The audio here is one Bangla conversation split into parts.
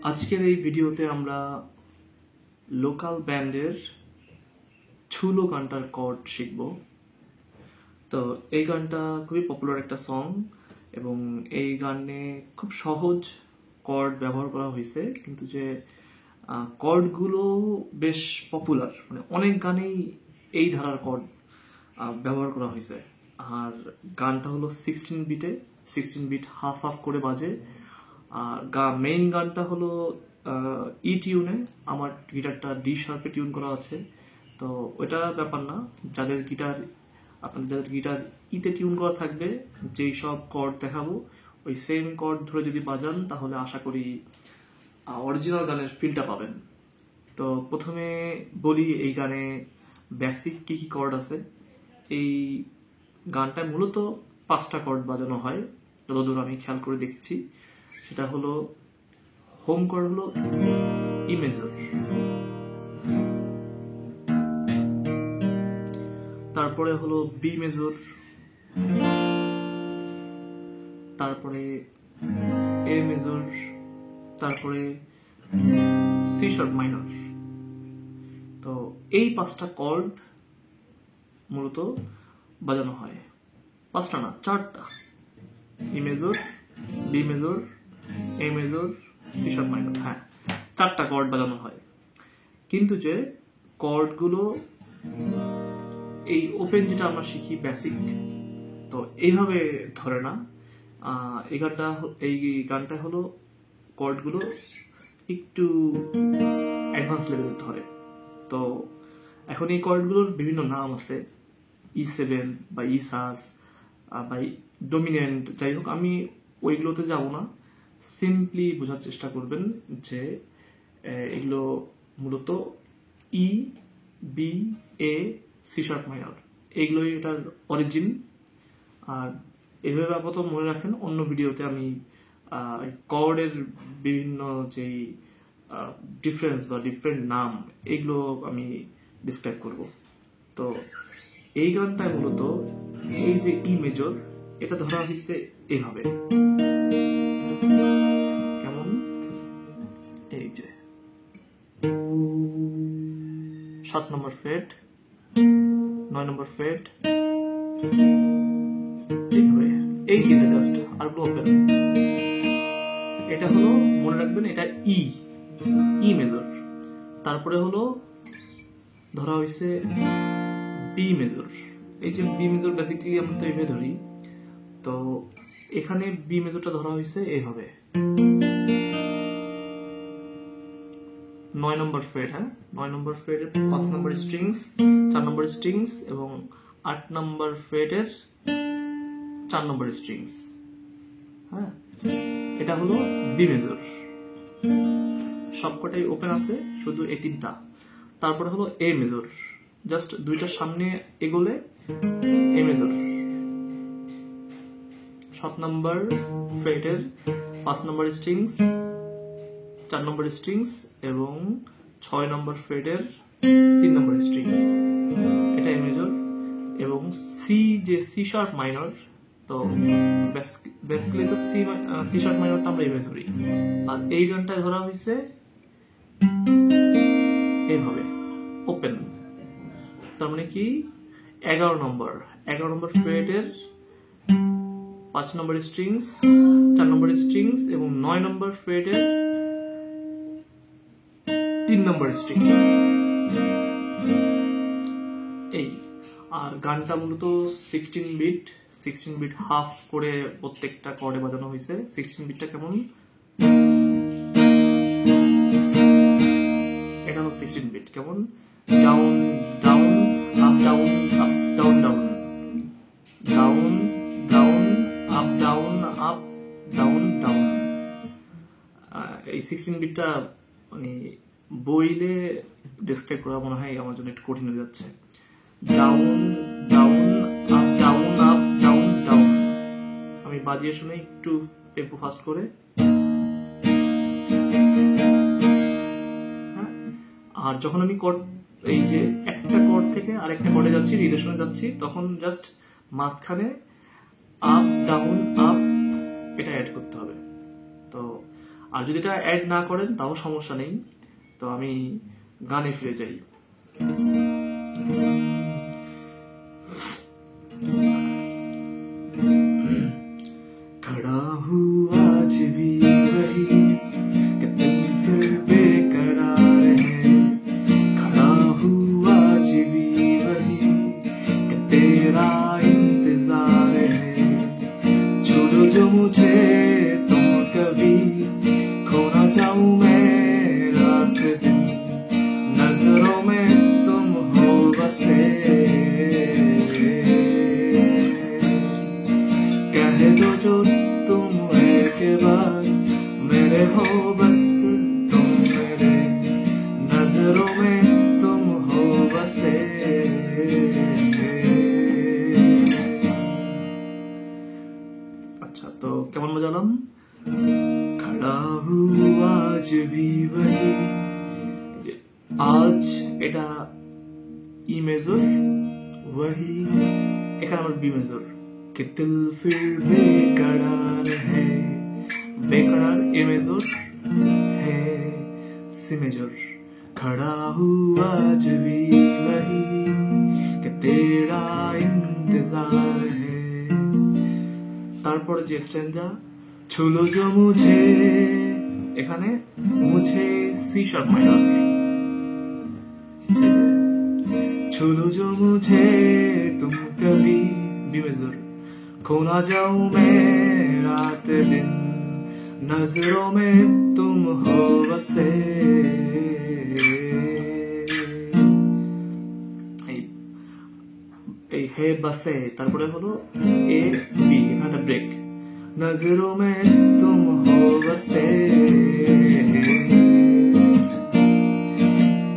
আজকের এই ভিডিওতে আমরা লোকাল ব্যান্ডের ছুলো গানটার কর্ড শিখব। তো এই গানটা খুবই পপুলার একটা সং এবং এই গানে খুব সহজ কর্ড ব্যবহার করা হয়েছে, কিন্তু যে কর্ডগুলো বেশ পপুলার, মানে অনেক গানেই এই ধারার কর্ড ব্যবহার করা হয়েছে। আর গানটা হলো 16 বিটে, 16 বিট হাফ হাফ করে বাজে। আর মেইন গানটা হলো ই টিউনে, আমার গিটারটা ডি শার্পে টিউন করা আছে। তো ওইটা ব্যাপার না, যাদের গিটার ইতে টিউন করা থাকবে, যেই সব কর্ড দেখাবো ওই সেম কর্ড ধরে যদি বাজান তাহলে আশা করি অরিজিনাল গানের ফিলটা পাবেন। তো প্রথমে বলি এই গানে বেসিক কি কি কর্ড আছে। এই গানটায় মূলত 5টা কর্ড বাজানো হয়, যতদূর আমি খেয়াল করে দেখেছি। সেটা হলো হোম কর্ড হলো ই মেজর, তারপরে হলো বি মেজর, তারপরে এ মেজর, তারপরে সি শার্প মাইনর। তো এই 5টা কর্ড মূলত বাজানো হয়। 5টা না, 4টা। E major, B major, A major, C sharp minor, হ্যাঁ 4টা কর্ড বাজানো হয়। কিন্তু যে কর্ডগুলো এই ওপেন যেটা আমরা শিখি বেসিক, তো এইভাবে ধরে না। এই গানটা হলো কর্ডগুলো একটু অ্যাডভান্স লেভেলের ধরে। তো এখন এই কর্ডগুলোর বিভিন্ন নাম আছে, E7 বা ইসাস বা ডোমিনেন্ট, যাই হোক আমি ওইগুলোতে যাব না। সিম্পলি বোঝার চেষ্টা করবেন যে এগুলো মূলত ই, বি, এ, সি শার্প মাইনর, এইগুলোই এটার অরিজিন। আর এভাবে আপাতত মনে রাখেন, অন্য ভিডিওতে আমি কর্ডের বিভিন্ন যেই ডিফারেন্স বা ডিফারেন্ট নাম এগুলো আমি ডিসক্রাইব করব। তো এই গানটায় মূলত এই যে ই মেজর, এটা ধরা হয়েছে এইভাবে, কেমন এই যে 7 নম্বর ফ্রেট, 9 নম্বর ফ্রেট, এইভাবে এই তিনটা জাস্ট আর ওপেন। এটা হলো মনে রাখবেন, এটা ই মেজর। তারপরে হলো ধরা হয়েছে বি মেজর। এই যে বি মেজর বেসিক্যালি আমরা তো এইভাবে ধরি, তো এখানে বি মেজরটা ধরা হয়েছে এইভাবে 9 নম্বর ফ্রেট, হ্যাঁ 9 নম্বর ফ্রেটের 5 নম্বর স্ট্রিংস, 4 নম্বর স্ট্রিংস এবং 8 নম্বর ফ্রেটের 4 নম্বর স্ট্রিংস, হ্যাঁ এটা হলো বি মেজর। সবকটাই ওপেন আছে, শুধু এই 3টা। তারপরে হলো এ মেজর, জাস্ট 2টার সামনে এগোলে এ মেজর, 7 নম্বর ফ্রেটের 5 নম্বর স্ট্রিংস, 4 নম্বর স্ট্রিংস এবং 6 নম্বর ফ্রেটের 3 নম্বর স্ট্রিংস, এটা এ মেজর। এবং সি, যে সি শার্প মাইনর, তো বেসিক্যালি তো সি শার্প মাইনরটা আমরা এইভাবে ধরি। আর এই গানটায় ধরা হয়েছে এইভাবে ওপেন। তার মানে কি 11 নম্বর ফ্রেটের 5 নম্বর স্ট্রিংস, 4 নম্বর স্ট্রিংস এবং 9 নম্বর ফ্রেটের 3 নম্বর স্ট্রিংস, এই। আর গানটা মূলত 16 বিট হাফ করে প্রত্যেকটা কর্ডে বাজানো হয়েছে। 16 বিটটা কেমন, এটা হলো 16 বিট, কেমন down down up down up down down down down up down up down down. এই 16 বিটটা মানে বইলে ডেসক্রাইব করা মনে হয় আমার জন্য একটু কঠিন হয়ে যাচ্ছে। Down down up down up down down. আমি বাজিয়ে শুনে একটু টেম্পো ফাস্ট করে। আর যখন আমি এই যে একটা কর্ড থেকে আরেকটা কর্ডে যাচ্ছি, রিলেশনে যাচ্ছি, তখন জাস্ট মাঝখানে আপ ডাউন আপ এটা অ্যাড করতে হবে। তো আর যদি এটা অ্যাড না করেন তাও সমস্যা নেই। তো আমি গানে ফিরে যাই। खड़ा हूँ आज भी वही कि दिल फिर बेकरार है। खड़ा हूँ आज भी वही कि तेरा इंतजार है। छोड़ो जो मुझे तुम कभी, खो ना जाऊं मैं रात दिन, नजरों में तुम हो बसे। कह दो जो तुम एक बार, मेरे हो बस तुम मेरे, नजरों में तुम हो बसे। अच्छा, तो কেমন বাজালাম? खड़ा हूँ आज भी वही, आज এটা ই মেজর, वही এখানে আমার বি মেজর। कि दिल फिर बेकरार है, बेकरार ए मेजर है, सी मेजर। खड़ा हूँ आज भी वही कि तेरा इंतजार है। तारपर जे स्टैंजा, छूलो जो मुझे, এখানে मुझे सी शार्प माइनर, छूलो जो मुझे तुम कभी, बी मेजर। खो ना जाऊं मैं रात दिन, नजरों में तुम हो बसे। এই হে বসে, তারপরে হলো এ বি, এখানে ব্রেক। नजरों में तुम हो बसे,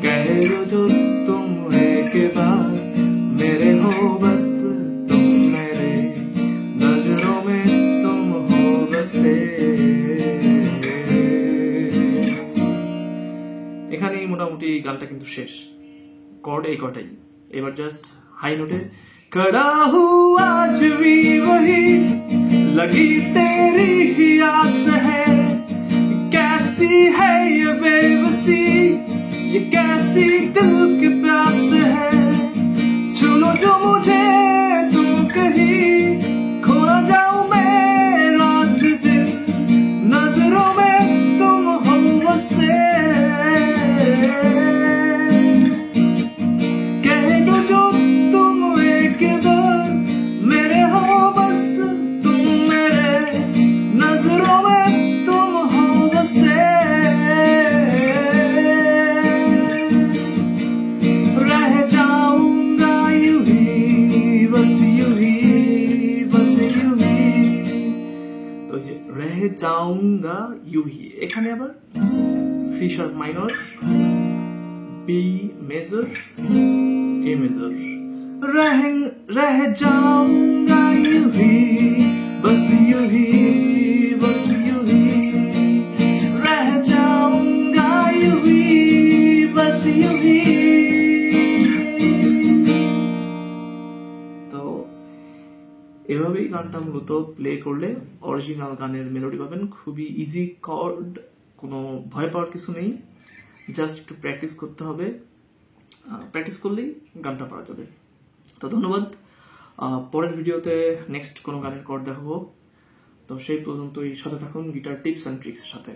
कह दो जो तुम एक बार, मेरे हो बस तुम मेरे, नजरों में तुम हो बसे। এখানেই মোটামুটি গানটা কিন্তু শেষ। কর্ড এই কটাই। এবার জাস্ট হাই নোটে खड़ा हूँ आज भी वही, लगी तेरी ही आस है। कैसी है ये बेबसी, ये कैसी दिल की प्यास है। छूलो जो मुझे तुम कहीं, खो ना जाऊं मैं रात दिन, नजरों में तुम हो बसे। कह दो जो तुम एक बार, मेरे हो बस तुम मेरे, नजरों में तुम हो बसे। रह जाऊंगा यूं ही, बस यूं ही, बस यूं ही। তো যে रह जाऊंगा यूं ही, এখানে আবার C sharp minor, B major, A major. रह जाऊंगा यूं ही, बस यूं ही, बस यूं ही। रह जाऊंगा यूं ही, बस यूं ही। তো এভাবেই গানটা মূলত প্লে করলে অরিজিনাল গানের মেলোডি পাবেন। খুবই ইজি কর্ড, কোনো ভয় পাওয়ার কিছু নেই, জাস্ট একটু প্র্যাকটিস করতে হবে। প্র্যাকটিস করলেই গানটা পাওয়া যাবে। তো ধন্যবাদ। পরের ভিডিওতে নেক্সট কোনো গানের কর্ড দেখাবো। তো সেই পর্যন্তই সাথে থাকুন গিটার টিপস অ্যান্ড ট্রিক্সের সাথে।